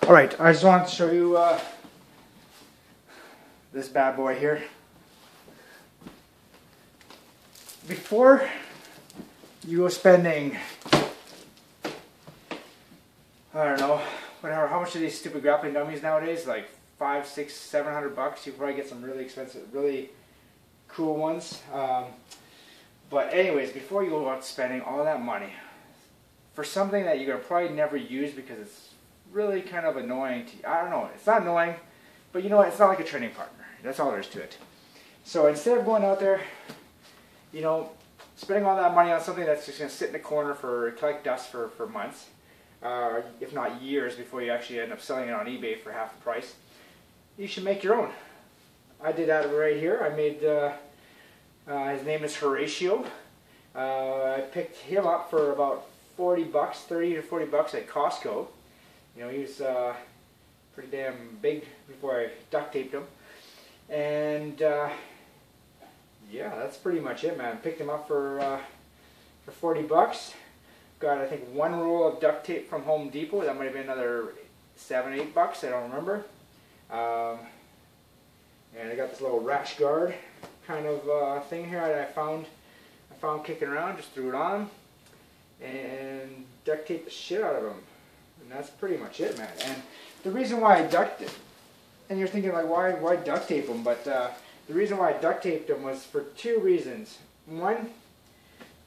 Alright, I just wanted to show you this bad boy here. Before you go spending, I don't know, whatever, how much are these stupid grappling dummies nowadays? Like $500, $600, $700. You can probably get some really expensive, really cool ones. But anyways, before you go out spending all that money for something that you're going to probably never use because it's really kind of annoying to you. I don't know, it's not annoying, but you know what, it's not like a training partner. That's all there is to it. So instead of going out there, you know, spending all that money on something that's just going to sit in the corner for collect dust for months, if not years before you actually end up selling it on eBay for half the price, you should make your own. I did that right here. I made, his name is Horatio. I picked him up for about 40 bucks, 30 to 40 bucks at Costco. You know, he was pretty damn big before I duct taped him. And yeah, that's pretty much it, man. Picked him up for 40 bucks. Got, I think, one roll of duct tape from Home Depot. That might have been another 7, 8 bucks. I don't remember. And I got this little rash guard kind of thing here that I found kicking around. Just threw it on and duct taped the shit out of him. And that's pretty much it, man. And the reason why I duct it, and you're thinking like, why duct tape them? But the reason why I duct taped them was for two reasons. One,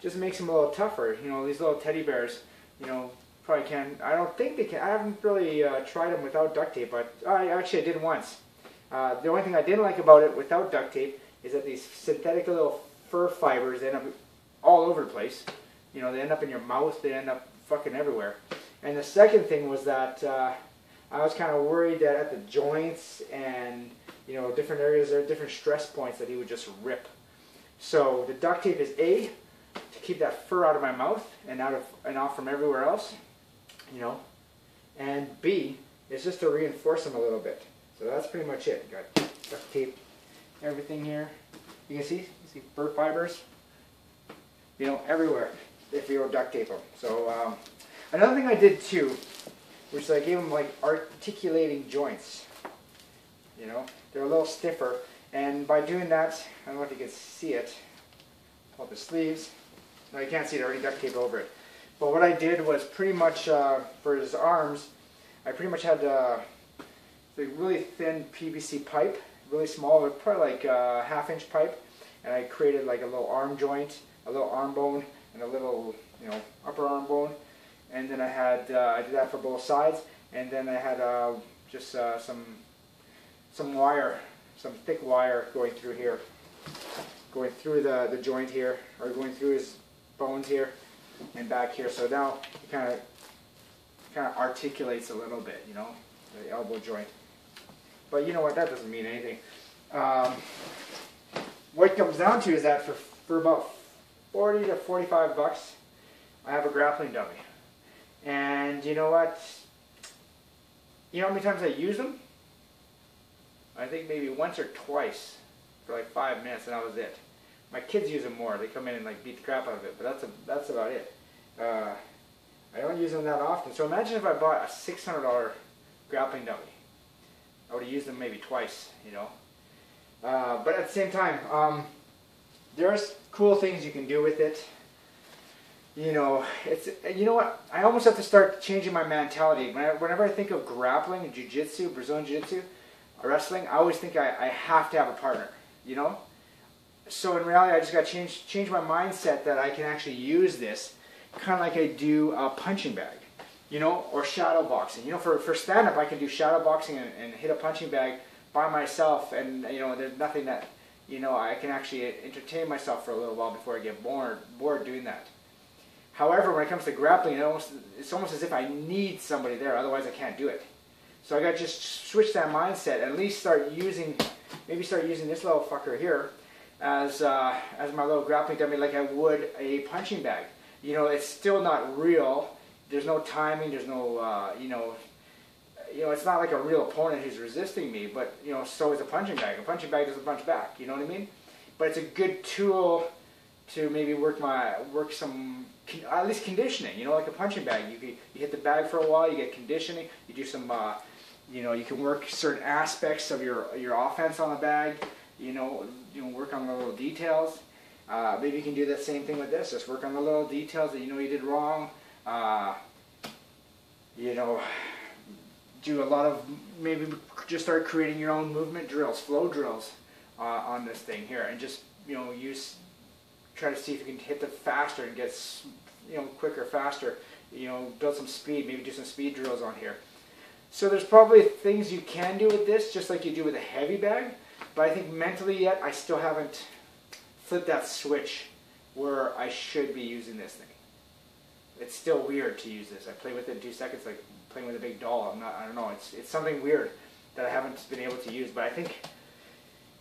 just makes them a little tougher. You know, these little teddy bears, you know, probably can. I don't think they can. I haven't really tried them without duct tape, but I did once. The only thing I didn't like about it without duct tape is that these synthetic little fur fibers end up all over the place. You know, they end up in your mouth. They end up fucking everywhere. And the second thing was that I was kind of worried that at the joints and, you know, different areas, there are different stress points that he would just rip. So the duct tape is A, to keep that fur out of my mouth and off from everywhere else, you know, and B is just to reinforce them a little bit. So that's pretty much it. Got duct tape, everything here. You can see fur fibers, you know, everywhere if you duct tape them. So another thing I did too, which I gave them like articulating joints. You know, they're a little stiffer, and by doing that, I don't know if you can see it. Pull up the sleeves. No, you can't see it. I already duct taped over it. But what I did was pretty much for his arms, I pretty much had the really thin PVC pipe, really small, probably like a ½ inch pipe, and I created like a little arm joint, a little arm bone, and a little, you know, upper arm bone. And then I had I did that for both sides, and then I had just some wire, some thick wire going through here, going through the joint here, or going through his bones here and back here. So now it kind of articulates a little bit, you know, the elbow joint. But you know what? That doesn't mean anything. What it comes down to is that for about 40 to 45 bucks, I have a grappling dummy. And you know what? You know how many times I use them? I think maybe once or twice for like 5 minutes, and that was it. My kids use them more. They come in and like beat the crap out of it, but that's about it. I don't use them that often. So imagine if I bought a $600 grappling dummy. I would have used them maybe twice, you know. But at the same time, there's cool things you can do with it. You know, you know what? I almost have to start changing my mentality. Whenever I think of grappling, jiu-jitsu, Brazilian jiu-jitsu, wrestling, I always think I have to have a partner. You know. So in reality, I just got to change my mindset that I can actually use this, kind of like I do a punching bag, you know, or shadow boxing. You know, for stand-up, I can do shadow boxing and hit a punching bag by myself, and you know, there's nothing that, you know, I can actually entertain myself for a little while before I get bored doing that. However, when it comes to grappling, it's almost as if I need somebody there, otherwise I can't do it. So I got to just switch that mindset, and at least maybe start using this little fucker here as my little grappling dummy, like I would a punching bag. You know, it's still not real. There's no timing. There's no, you know, it's not like a real opponent who's resisting me. But you know, so is a punching bag. A punching bag doesn't punch back. You know what I mean? But it's a good tool to maybe work some at least conditioning, you know, like a punching bag. You hit the bag for a while, you get conditioning, you do some, you know, you can work certain aspects of your offense on the bag, you know, work on the little details. Maybe you can do that same thing with this, just work on the little details that you know you did wrong. You know, do a lot of, maybe just start creating your own movement drills, flow drills on this thing here, and just, you know, try to see if you can hit it faster and get, you know, quicker, faster, you know, build some speed, maybe do some speed drills on here. So there's probably things you can do with this, just like you do with a heavy bag, but I think mentally yet, I still haven't flipped that switch where I should be using this thing. It's still weird to use this. I play with it in 2 seconds like playing with a big doll. I don't know, it's something weird that I haven't been able to use, but I think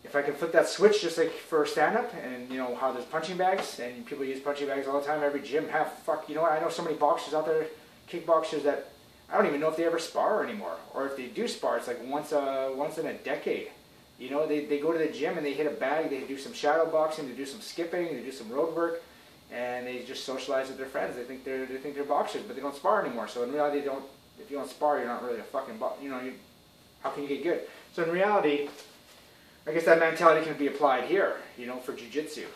if I can flip that switch just like for stand-up, and you know how there's punching bags, and people use punching bags all the time, every gym you know what, I know so many boxers out there, kickboxers, that I don't even know if they ever spar anymore, or if they do spar, it's like once in a decade. You know, they go to the gym and they hit a bag, they do some shadow boxing, they do some skipping, they do some road work, and they just socialize with their friends. They think they're boxers, but they don't spar anymore. So in reality, if you don't spar, you're not really a fucking you know, how can you get good? So in reality, I guess that mentality can be applied here, you know, for jiu-jitsu.